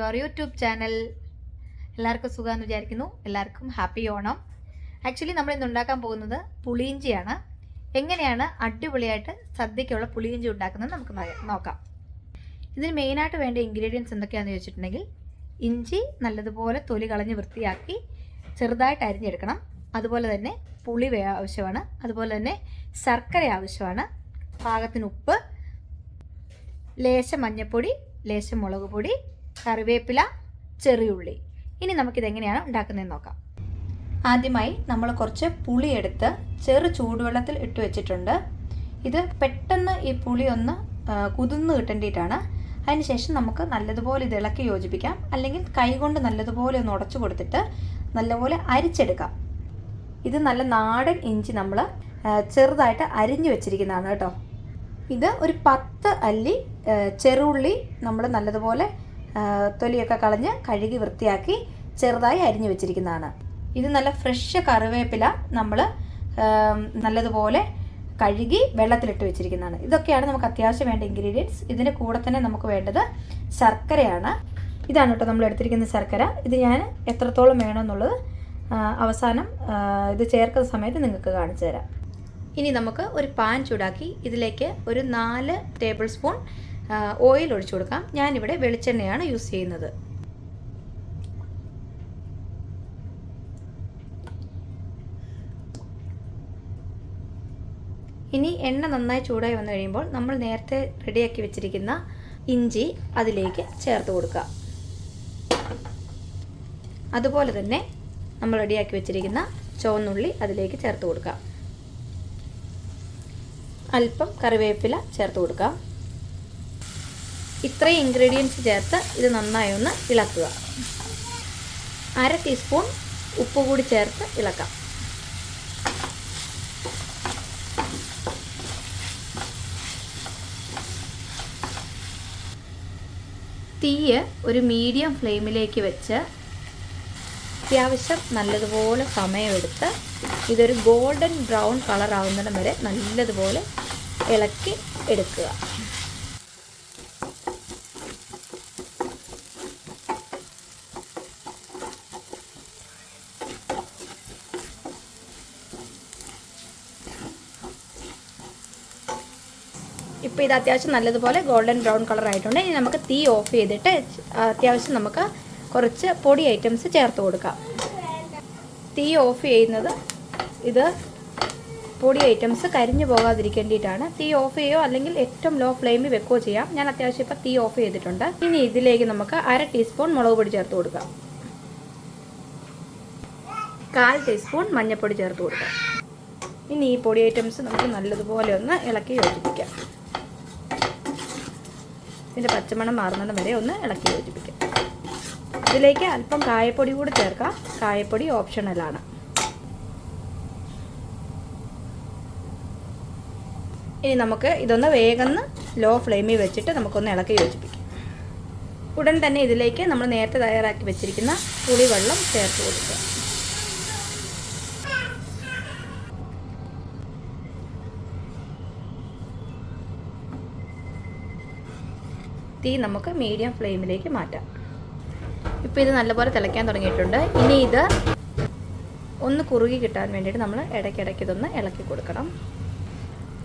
അവർ YouTube channel. എല്ലാവർക്കും സുഖമെന്ന് വിചാരിക്കുന്നു. എല്ലാവർക്കും ഹാപ്പി ഓണം. ആക്ച്വലി നമ്മൾ ഇന്ന് ഉണ്ടാക്കാൻ പോകുന്നത് പുളിയിഞ്ചിയാണ്. എങ്ങനെയാണ് അടിപൊളിയായിട്ട് സദ്യക്കുള്ള പുളിയിഞ്ചി ഉണ്ടാക്കുന്നത് നമുക്ക് നോക്കാം. ഇതിന് മെയിനായിട്ട് വേണ്ട ഇൻഗ്രീഡിയൻസ് എന്തൊക്കെയാണെന്ന് ചോദിച്ചിട്ടുണ്ടെങ്കിൽ, ഇഞ്ചി നല്ലതുപോലെ തൊലി കളഞ്ഞ് വൃത്തിയാക്കി ചെറുതായിട്ട് അരിഞ്ഞെടുക്കണം. അതുപോലെ തന്നെ പുളി ആവശ്യമാണ്. അതുപോലെ തന്നെ ശർക്കര ആവശ്യമാണ്. പാകത്തിന് ഉപ്പ്, ലേശം മഞ്ഞൾപ്പൊടി, ലേശം മുളക് പൊടി, കറിവേപ്പില, ചെറിയുള്ളി. ഇനി നമുക്കിതെങ്ങനെയാണ് ഉണ്ടാക്കുന്നതെന്ന് നോക്കാം. ആദ്യമായി നമ്മൾ കുറച്ച് പുളി എടുത്ത് ചെറു ചൂടുവെള്ളത്തിൽ ഇട്ട് വെച്ചിട്ടുണ്ട്. ഇത് പെട്ടെന്ന് ഈ പുളി ഒന്ന് കുതിർന്ന് കിട്ടേണ്ടിയിട്ടാണ്. അതിനുശേഷം നമുക്ക് നല്ലതുപോലെ ഇത് ഇളക്കി യോജിപ്പിക്കാം. അല്ലെങ്കിൽ കൈകൊണ്ട് നല്ലതുപോലെ ഒന്ന് ഉടച്ചു കൊടുത്തിട്ട് നല്ലപോലെ അരിച്ചെടുക്കാം. ഇത് നല്ല നാടൻ ഇഞ്ചി നമ്മൾ ചെറുതായിട്ട് അരിഞ്ഞു വെച്ചിരിക്കുന്നതാണ് കേട്ടോ. ഇത് ഒരു 10 അല്ലി ചെറുള്ളി നമ്മൾ നല്ലതുപോലെ തൊലിയൊക്കെ കളഞ്ഞ് കഴുകി വൃത്തിയാക്കി ചെറുതായി അരിഞ്ഞു വെച്ചിരിക്കുന്നതാണ്. ഇത് നല്ല ഫ്രഷ് കറിവേപ്പില നമ്മൾ നല്ലതുപോലെ കഴുകി വെള്ളത്തിലിട്ട് വെച്ചിരിക്കുന്നതാണ്. ഇതൊക്കെയാണ് നമുക്ക് അത്യാവശ്യം വേണ്ട ഇൻഗ്രീഡിയൻസ്. ഇതിൻ്റെ കൂടെ തന്നെ നമുക്ക് വേണ്ടത് ശർക്കരയാണ്. ഇതാണ് കേട്ടോ നമ്മൾ എടുത്തിരിക്കുന്ന ശർക്കര. ഇത് ഞാൻ എത്രത്തോളം വേണമെന്നുള്ളത് അവസാനം ഇത് ചേർക്കുന്ന സമയത്ത് നിങ്ങൾക്ക് കാണിച്ചു തരാം. ഇനി നമുക്ക് ഒരു പാൻ ചൂടാക്കി ഇതിലേക്ക് ഒരു 4 ടേബിൾ സ്പൂൺ ഓയിൽ ഒഴിച്ചു കൊടുക്കാം. ഞാനിവിടെ വെളിച്ചെണ്ണയാണ് യൂസ് ചെയ്യുന്നത്. ഇനി എണ്ണ നന്നായി ചൂടായി വന്നു കഴിയുമ്പോൾ നമ്മൾ നേരത്തെ റെഡിയാക്കി വെച്ചിരിക്കുന്ന ഇഞ്ചി അതിലേക്ക് ചേർത്ത് കൊടുക്കുക. അതുപോലെ തന്നെ നമ്മൾ റെഡിയാക്കി വെച്ചിരിക്കുന്ന ചുവന്നുള്ളി അതിലേക്ക് ചേർത്ത് കൊടുക്കുക. അല്പം കറിവേപ്പില ചേർത്ത് കൊടുക്കാം. ഇത്രയും ഇൻഗ്രീഡിയൻസ് ചേർത്ത് ഇത് നന്നായി ഒന്ന് ഇളക്കുക. 1/2 ടീസ്പൂൺ ഉപ്പ് കൂടി ചേർത്ത് ഇളക്കാം. തീയ് ഒരു മീഡിയം ഫ്ലെയിമിലേക്ക് വെച്ച് അത്യാവശ്യം നല്ലതുപോലെ സമയമെടുത്ത് ഇതൊരു ഗോൾഡൻ ബ്രൗൺ കളർ ആവുന്നിടം വരെ നല്ലതുപോലെ ഇളക്കി എടുക്കുക. ഇപ്പോൾ ഇത് അത്യാവശ്യം നല്ലതുപോലെ ഗോൾഡൻ ബ്രൗൺ കളർ ആയിട്ടുണ്ട്. ഇനി നമുക്ക് തീ ഓഫ് ചെയ്തിട്ട് അത്യാവശ്യം നമുക്ക് കുറച്ച് പൊടി ഐറ്റംസ് ചേർത്ത് കൊടുക്കാം. തീ ഓഫ് ചെയ്യുന്നത് ഇത് പൊടി ഐറ്റംസ് കരിഞ്ഞു പോകാതിരിക്കേണ്ടിയിട്ടാണ്. തീ ഓഫ് ചെയ്യുകയോ അല്ലെങ്കിൽ ഏറ്റവും ലോ ഫ്ലെയിമിൽ വെക്കുകയോ ചെയ്യാം. ഞാൻ അത്യാവശ്യം ഇപ്പോൾ തീ ഓഫ് ചെയ്തിട്ടുണ്ട്. ഇനി ഇതിലേക്ക് നമുക്ക് 1/2 ടീസ്പൂൺ മുളക് പൊടി ചേർത്ത് കൊടുക്കാം. 1/4 ടീസ്പൂൺ മഞ്ഞൾപ്പൊടി ചേർത്ത് കൊടുക്കാം. ഇനി ഈ പൊടി ഐറ്റംസ് നമുക്ക് നല്ലതുപോലെ ഒന്ന് ഇളക്കി യോജിപ്പിക്കാം. ഇതിൻ്റെ പച്ചമണം മാറുന്നത് വരെ ഒന്ന് ഇളക്കി യോജിപ്പിക്കാം. ഇതിലേക്ക് അല്പം കായപ്പൊടി കൂടി ചേർക്കാം. കായപ്പൊടി ഓപ്ഷണലാണ്. ഇനി നമുക്ക് ഇതൊന്ന് വേഗം ലോ ഫ്ലെയിമിൽ വെച്ചിട്ട് നമുക്കൊന്ന് ഇളക്കി യോജിപ്പിക്കാം. ഉടൻ തന്നെ ഇതിലേക്ക് നമ്മൾ നേരത്തെ തയ്യാറാക്കി വെച്ചിരിക്കുന്ന പുളിവെള്ളം ചേർത്ത് കൊടുക്കുക. തീ നമുക്ക് മീഡിയം ഫ്ലെയിമിലേക്ക് മാറ്റാം. ഇപ്പോൾ ഇത് നല്ലപോലെ തിളയ്ക്കാൻ തുടങ്ങിയിട്ടുണ്ട്. ഇനി ഇത് ഒന്ന് കുറുകി കിട്ടാൻ വേണ്ടിയിട്ട് നമ്മൾ ഇടയ്ക്കിടയ്ക്ക് ഇതൊന്ന് ഇളക്കി കൊടുക്കണം.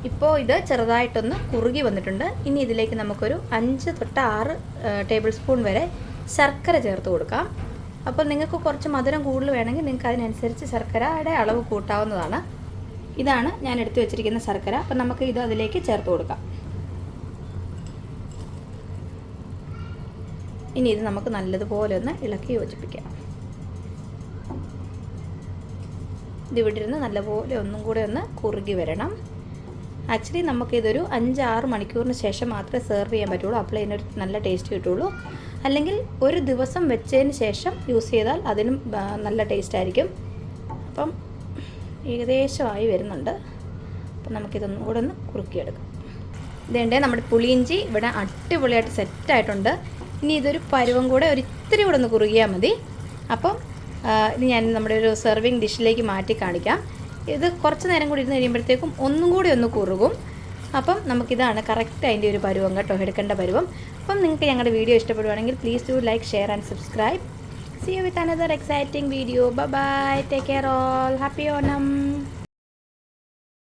ഇപ്പോൾ ഇത് ചെറുതായിട്ടൊന്ന് കുറുകി വന്നിട്ടുണ്ട്. ഇനി ഇതിലേക്ക് നമുക്കൊരു 5 തൊട്ട് 6 ടേബിൾ സ്പൂൺ വരെ ശർക്കര ചേർത്ത് കൊടുക്കാം. അപ്പോൾ നിങ്ങൾക്ക് കുറച്ച് മധുരം കൂടുതൽ വേണമെങ്കിൽ നിങ്ങൾക്ക് അതിനനുസരിച്ച് ശർക്കരയുടെ അളവ് കൂട്ടാവുന്നതാണ്. ഇതാണ് ഞാൻ എടുത്തു വെച്ചിരിക്കുന്ന ശർക്കര. അപ്പോൾ നമുക്ക് ഇത് അതിലേക്ക് ചേർത്ത് കൊടുക്കാം. ഇനി ഇത് നമുക്ക് നല്ലതുപോലെ ഒന്ന് ഇളക്കി യോജിപ്പിക്കാം. ഇത് വിട്ടിരുന്ന് നല്ലപോലെ ഒന്നും കൂടെ ഒന്ന് കുറുകി വരണം. ആക്ച്വലി നമുക്കിതൊരു 5-6 മണിക്കൂറിന് ശേഷം മാത്രമേ സെർവ് ചെയ്യാൻ പറ്റുള്ളൂ. അപ്പോൾ ഇതിനൊരു നല്ല ടേസ്റ്റ് കിട്ടുള്ളൂ. അല്ലെങ്കിൽ ഒരു ദിവസം വെച്ചതിന് ശേഷം യൂസ് ചെയ്താൽ അതിനും നല്ല ടേസ്റ്റ് ആയിരിക്കും. അപ്പം ഏകദേശമായി വരുന്നുണ്ട്. അപ്പം നമുക്കിതൊന്നും കൂടെ ഒന്ന് കുറുക്കിയെടുക്കാം. ഇതേണ്ടേ നമ്മുടെ പുളിയിഞ്ചി ഇവിടെ അടിപൊളിയായിട്ട് സെറ്റായിട്ടുണ്ട്. ഇനി ഇതൊരു പരുവം കൂടെ ഇത്തിരി കൂടെ ഒന്ന് കുറുകിയാൽ മതി. അപ്പം ഇത് ഞാൻ നമ്മുടെ ഒരു സെർവിങ് ഡിഷിലേക്ക് മാറ്റി കാണിക്കാം. ഇത് കുറച്ച് നേരം കൂടി ഇരുന്ന് കഴിയുമ്പോഴത്തേക്കും ഒന്നും കൂടി ഒന്ന് കുറുകും. അപ്പം നമുക്കിതാണ് കറക്റ്റ് അതിൻ്റെ ഒരു പരുവം കേട്ടോ, എടുക്കേണ്ട പരുവം. അപ്പം നിങ്ങൾക്ക് ഞങ്ങളുടെ വീഡിയോ ഇഷ്ടപ്പെടുവാണെങ്കിൽ please do like, share and subscribe. See you with another exciting video. Bye bye. Take care all. Happy Onam.